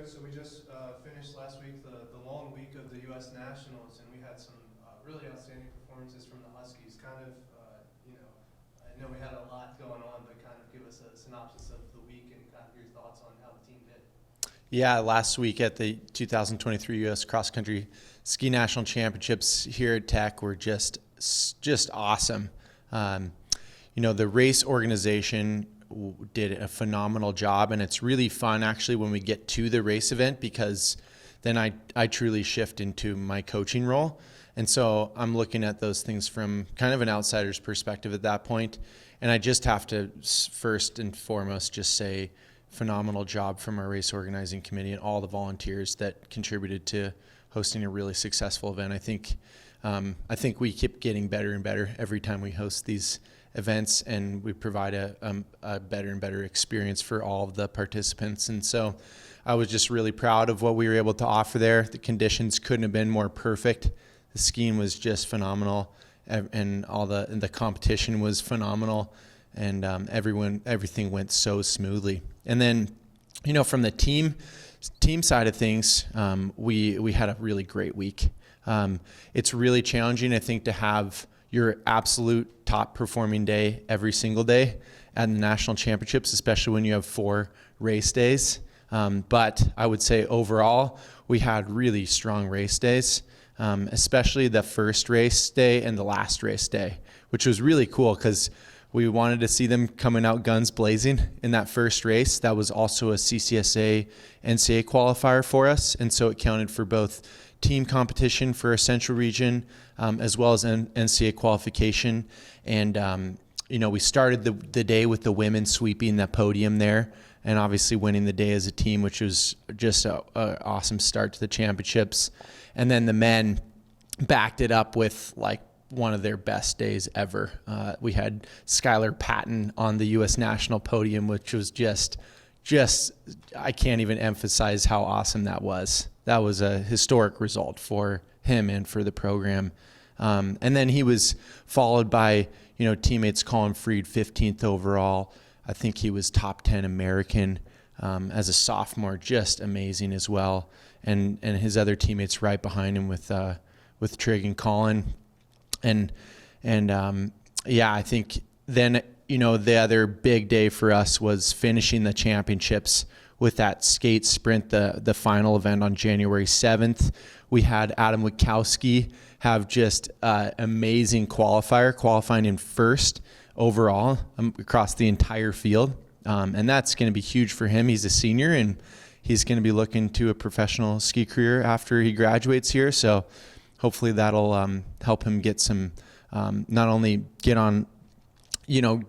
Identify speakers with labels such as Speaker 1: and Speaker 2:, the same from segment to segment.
Speaker 1: Coach, so we just finished last week the long week of the U.S. Nationals, and we had some really outstanding performances from the Huskies. I know we had a lot going on, but kind of give us a synopsis of the week and kind of your thoughts on how the team did.
Speaker 2: Yeah, last week at the 2023 U.S. Cross Country Ski National Championships here at Tech were just awesome. The race organization did a phenomenal job, and it's really fun actually when we get to the race event, because then I truly shift into my coaching role. And so I'm looking at those things from kind of an outsider's perspective at that point. And I just have to first and foremost just say phenomenal job from our race organizing committee and all the volunteers that contributed to hosting a really successful event. I think we keep getting better and better every time we host these events, and we provide a better and better experience for all of the participants. And so I was just really proud of what we were able to offer there. The conditions couldn't have been more perfect. The skiing was just phenomenal, and the competition was phenomenal, and everything went so smoothly. And then, from the team side of things, we had a really great week. It's really challenging, I think, to have your absolute top performing day every single day at the national championships, especially when you have 4 race days. But I would say overall, we had really strong race days, especially the first race day and the last race day, which was really cool because we wanted to see them coming out guns blazing in that first race. That was also a CCSA NCAA qualifier for us, and so it counted for both team competition for a central region as well as NCAA qualification. And we started the day with the women sweeping the podium there and obviously winning the day as a team, which was just an awesome start to the championships. And then the men backed it up with like one of their best days ever. We had Skylar Patton on the U.S. national podium, which was just I can't even emphasize how awesome that was. That was a historic result for him and for the program. And then he was followed by, teammates Colin Freed, 15th overall. I think he was top 10 American as a sophomore, just amazing as well. And his other teammates right behind him with Trig and Colin. And I think then, the other big day for us was finishing the championships with that skate sprint, the final event on January 7th. We had Adam Wachowski have just amazing qualifying in first overall across the entire field. And that's going to be huge for him. He's a senior, and he's going to be looking to a professional ski career after he graduates here. So hopefully that'll help him get some, not only get on,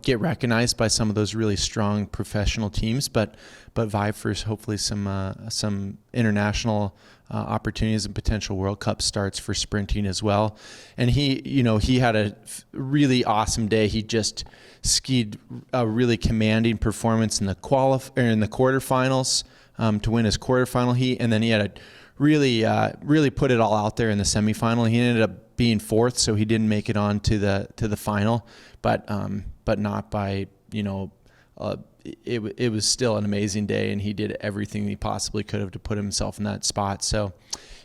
Speaker 2: get recognized by some of those really strong professional teams, but vie for hopefully some international opportunities and potential World Cup starts for sprinting as well. And he had a really awesome day. He just skied a really commanding performance in the quarterfinals to win his quarterfinal heat, and then he had a really put it all out there in the semifinal. He ended up being 4th, so he didn't make it on to the final, but not by it was still an amazing day, and he did everything he possibly could have to put himself in that spot. So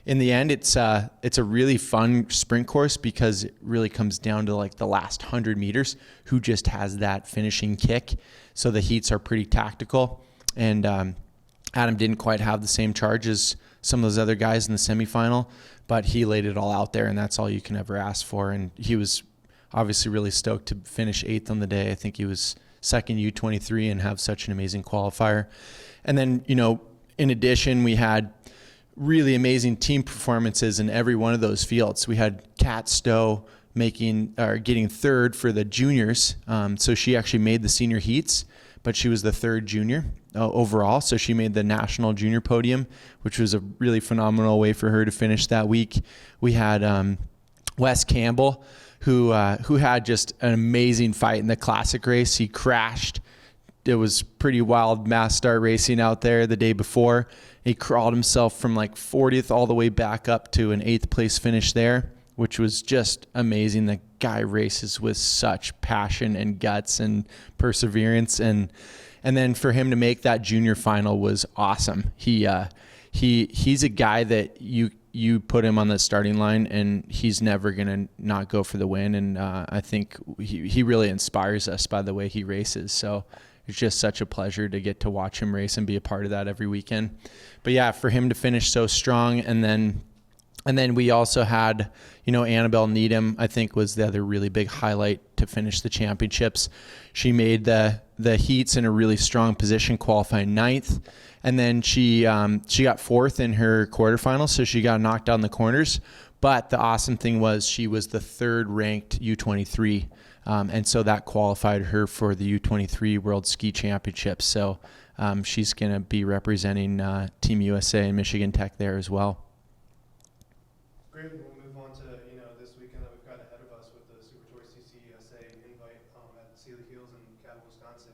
Speaker 2: in the end, it's a really fun sprint course because it really comes down to like the last 100 meters, who just has that finishing kick. So the heats are pretty tactical, and Adam didn't quite have the same charge as some of those other guys in the semifinal, but he laid it all out there, and that's all you can ever ask for. And he was obviously really stoked to finish 8th on the day. I think he was second U23 and have such an amazing qualifier. And then, in addition, we had really amazing team performances in every one of those fields. We had Kat Stowe getting 3rd for the juniors. So she actually made the senior heats, but she was the 3rd junior overall. So she made the national junior podium, which was a really phenomenal way for her to finish that week. We had Wes Campbell, who had just an amazing fight in the classic race. He crashed. It was pretty wild mass start racing out there the day before. He crawled himself from like 40th all the way back up to an 8th place finish there, which was just amazing. The guy races with such passion and guts and perseverance. And then for him to make that junior final was awesome. He he's a guy that you put him on the starting line and he's never going to not go for the win. And I think he really inspires us by the way he races. So it's just such a pleasure to get to watch him race and be a part of that every weekend. But yeah, for him to finish so strong, and then we also had, Annabelle Needham, I think, was the other really big highlight to finish the championships. She made the heats in a really strong position, qualifying 9th. And then she got 4th in her quarterfinals, so she got knocked down the corners. But the awesome thing was she was the 3rd ranked U23. And so that qualified her for the U23 World Ski Championships. So she's going to be representing Team USA and Michigan Tech there as well.
Speaker 1: Great. We'll move on to this weekend that we've got ahead of us with the SuperTour CCSA Invite at Seeley Hills in Cabot, Wisconsin.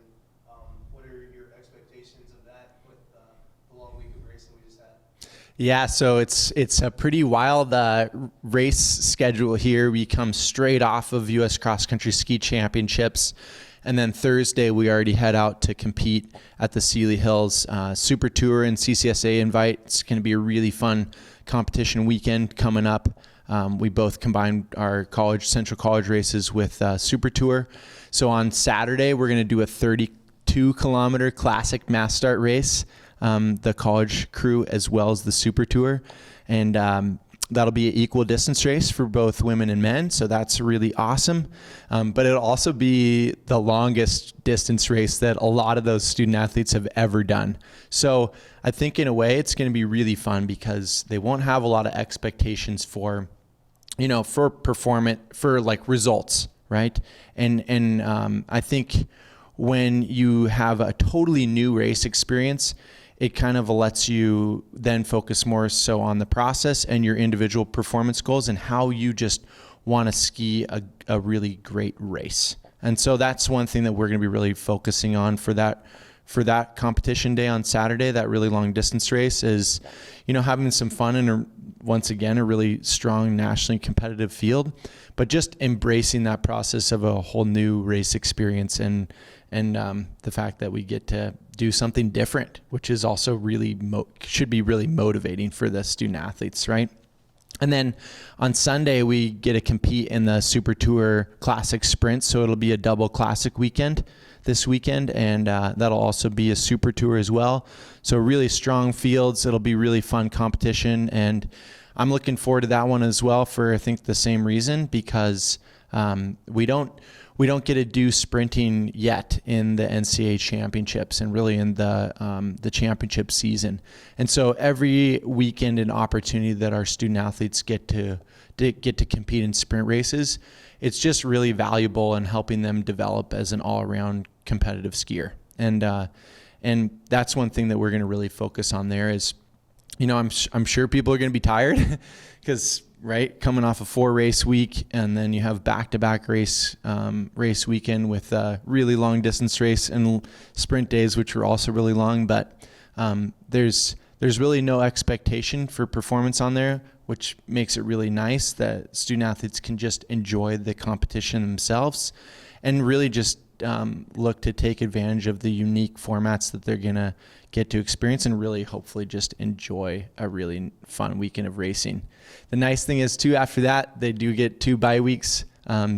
Speaker 1: What are your expectations of that with the long week of racing we just had?
Speaker 2: Yeah, so it's a pretty wild race schedule here. We come straight off of U.S. Cross Country Ski Championships. And then Thursday, we already head out to compete at the Seeley Hills SuperTour and CCSA Invite. It's going to be a really fun competition weekend coming up. We both combined our Central College races with SuperTour. So on Saturday, we're going to do a 32-kilometer classic mass start race, the college crew as well as the SuperTour. And that'll be an equal distance race for both women and men, so that's really awesome. But it'll also be the longest distance race that a lot of those student athletes have ever done. So I think in a way it's going to be really fun because they won't have a lot of expectations for like results, right? And I think when you have a totally new race experience, it kind of lets you then focus more so on the process and your individual performance goals and how you just want to ski a really great race. And so that's one thing that we're going to be really focusing on for that competition day on Saturday, that really long distance race, is, having some fun in once again, a really strong nationally competitive field, but just embracing that process of a whole new race experience and the fact that we get to do something different, which is also really should be really motivating for the student athletes, right? And then on Sunday, we get to compete in the SuperTour Classic Sprint, so it'll be a double classic weekend this weekend, and that'll also be a SuperTour as well. So really strong fields. It'll be really fun competition, and I'm looking forward to that one as well for, I think, the same reason, because we don't get to do sprinting yet in the NCAA championships and really in the championship season. And so every weekend and opportunity that our student athletes get to compete in sprint races, it's just really valuable in helping them develop as an all-around competitive skier. And that's one thing that we're going to really focus on there is, I'm sure people are going to be tired because, right, coming off a 4-race week, and then you have back-to-back race weekend with a really long distance race and sprint days, which are also really long. But there's really no expectation for performance on there, which makes it really nice that student athletes can just enjoy the competition themselves and really just look to take advantage of the unique formats that they're going to get to experience and really hopefully just enjoy a really fun weekend of racing. The nice thing is too, after that, they do get 2 bye weeks.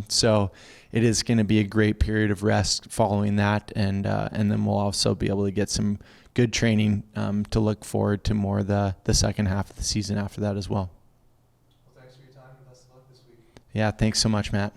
Speaker 2: So it is going to be a great period of rest following that. And then we'll also be able to get some good training to look forward to more the second half of the season after that as well.
Speaker 1: Well, thanks for your time and best of luck this week.
Speaker 2: Yeah, thanks so much, Matt.